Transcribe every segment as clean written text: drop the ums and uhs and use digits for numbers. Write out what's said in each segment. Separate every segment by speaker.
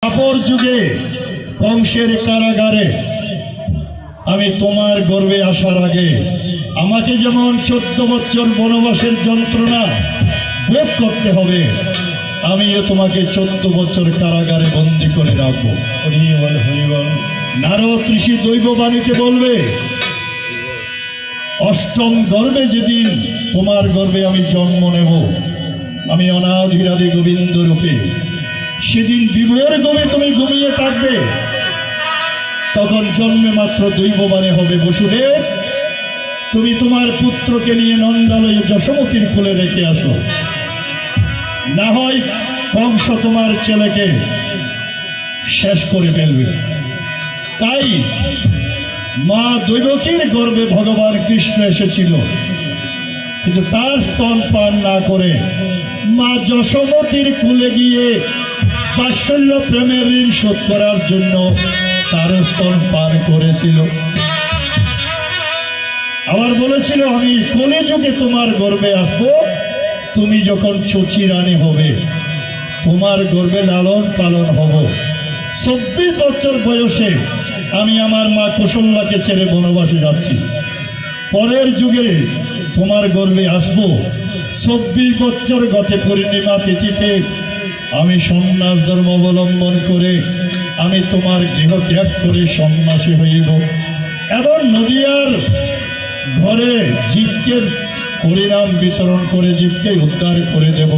Speaker 1: অপর যুগে কংসের কারাগারে আমি তোমার গর্ভে আসার আগে আমাকে যেমন 14 বছর বনবাসের যন্ত্রণা ভোগ করতে হবে, আমিও তোমাকে 14 বছর কারাগারে বন্দী করে রাখবো।
Speaker 2: হরিবল হরিবল।
Speaker 1: নারদ ঋষি দৈববাণীতে বলবে, অষ্টম গর্ভে যেদিন তোমার গর্ভে আমি জন্ম নেব, আমি অনাধিরাদি গোবিন্দ রূপে, সেদিন বিভোর গমে তুমি ঘুমিয়ে থাকবে। তখন জন্মে মাত্র দৈববাণী হবে, বসুদেব তুমি তোমার পুত্রকে নিয়ে নন্দালয়ে যশোমতীর কোলে রেখে আসো, না হয় কংস তোমার ছেলেকে শেষ করে ফেলবে। তাই মা দৈবকীর গর্ভে ভগবান কৃষ্ণ এসেছিল, কিন্তু তার স্তন পান না করে মা যশোমতীর কুলে গিয়ে বাৎসল্য প্রেমের ঋণ শোধ করার জন্য তার স্তন পান করেছিল। আবার বলেছিল, আমি কলিযুগে তোমার গর্ভে আসবো, তুমি যখন চচি রানী হবে তোমার গর্ভে লালন পালন হব। 24 বছর বয়সে আমি আমার মা কৌশল্যাকে ছেড়ে বনবাসে যাচ্ছি, পরের যুগে তোমার গর্ভে আসবো। 24 বছর গতে পূর্ণিমা তিথিতে আমি সন্ন্যাস ধর্ম অবলম্বন করে আমি তোমার গৃহ ত্যাগ করে সন্ন্যাসী হইব এবং নদিয়ার ঘরে জীবকে হরিনাম বিতরণ করে জীবকে উদ্ধার করে দেব।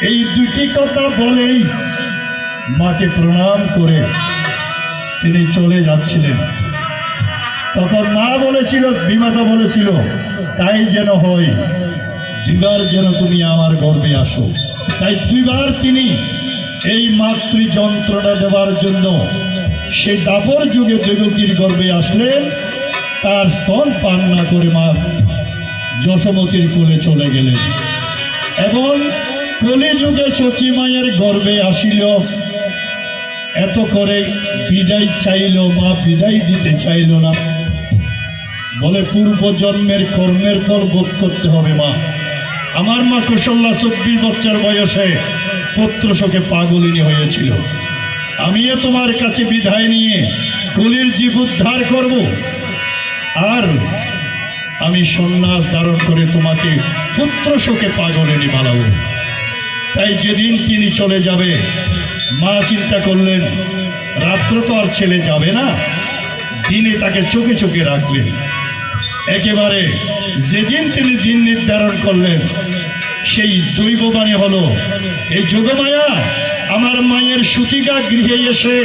Speaker 1: এই দুটি কথা বলেই মাকে প্রণাম করে তিনি চলে যাচ্ছিলেন। তখন মা বলেছিল, বিমাতা বলেছিল, তাই যেন হয়, দুইবার যেন তুমি আমার গর্ভে আসো। তাই দুইবার তিনি এই মাতৃ যন্ত্রণা দেওয়ার জন্য সেই দাপর যুগে দেবকীর গর্ভে আসলেন। তার স্তন পান না করে মা যশোমতীর কোলে চলে গেলেন এবং কলিযুগে চচি মায়ের গর্ভে আসিল। এত করে বিদায় চাইল, মা বিদায় দিতে চাইল না, বলে পূর্ব জন্মের কর্মের ফল ভোগ করতে হবে। মা, আমার মা কৌশল্যা 24 বছর বয়সে পুত্র শোকে পাগলিনী হয়েছিল, আমিও তোমার কাছে বিদায় নিয়ে কলির জীব উদ্ধার করব, আর আমি সন্ন্যাস ধারণ করে তোমাকে পুত্র শোকে পাগলিনী বানাবো। তাই যেদিন তিনি চলে যাবে, মা চিন্তা করলেন, রাত্র তো আর ছেলে যাবে না, দিনে তাকে চোখে চোখে রাখলেন। একেবারে যেদিন তিনি দিন নির্ধারণ করলেন, সেই দৈববাণী হলো, এই যোগমায়া আমার মায়ের সুতিকা গৃহে এসে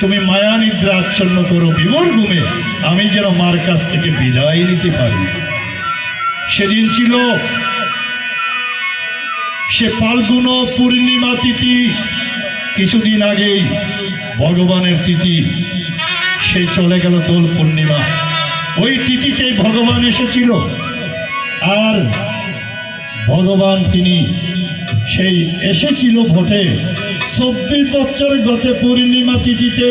Speaker 1: তুমি মায়া নিদ্রা আচ্ছন্ন করো বিভোর ঘুমে, আমি যেন মার কাছ থেকে বিদায় নিতে পারি। সেদিন ছিল সে ফাল্গুন পূর্ণিমা তিথি, কিছুদিন আগেই ভগবানের তিথি, সেই চলে গেল দোল পূর্ণিমা। ওই তিথিতে ভগবান এসেছিল, আর ভগবান তিনি সেই এসেছিল ভোটে 24 বছর গতে পূর্ণিমা তিথিতে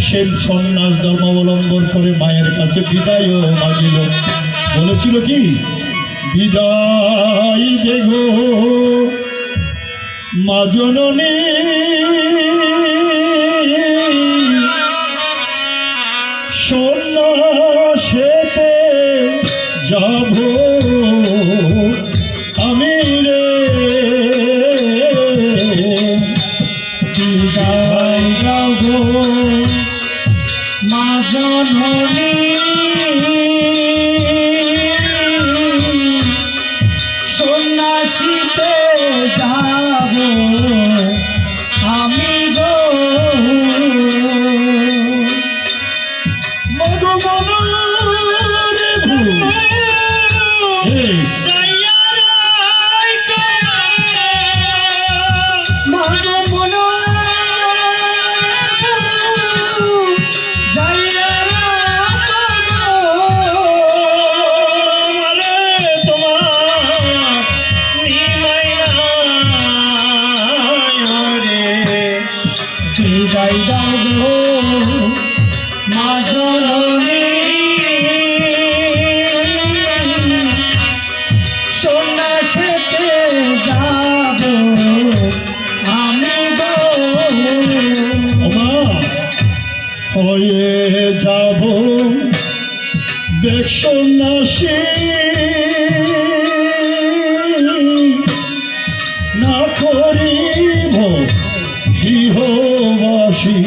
Speaker 1: সে সন্ন্যাস ধর্ম অবলম্বন করে মায়ের কাছে বিদায়ও মাগিল। বলেছিল কি, বিদায় দেগো মা জননী, সন্ন্যাসেতে যাব আমি রে,
Speaker 3: বিদায় দেগো মা জননী, সন্ন্যাসীতে যাব আমি গো, বিদায় দাও গো মা জননী, সন্ন্যাসীতে যাব আমি গো।
Speaker 1: হয়ে যাব বেসন্ন্যাসী, না করিব গৃহবাসী,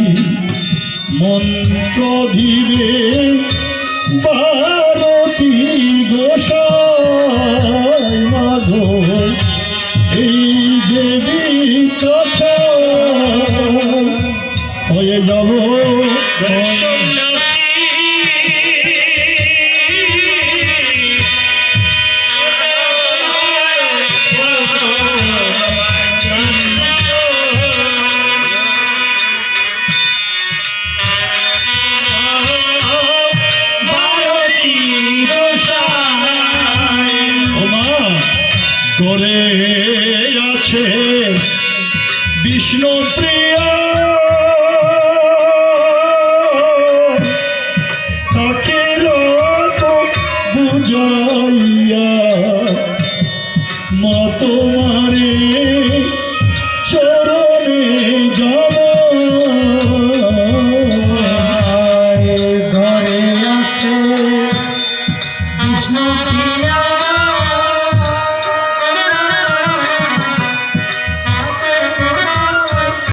Speaker 1: মন্ত্র দিবে ভারতী গোসাই মাধো, এই যে বিচ্ছা হয়ে যাব
Speaker 2: সন্ন্যাসী ভারতী গোসাই
Speaker 1: ওমা করে আছে বিষ্ণু প্রিয়া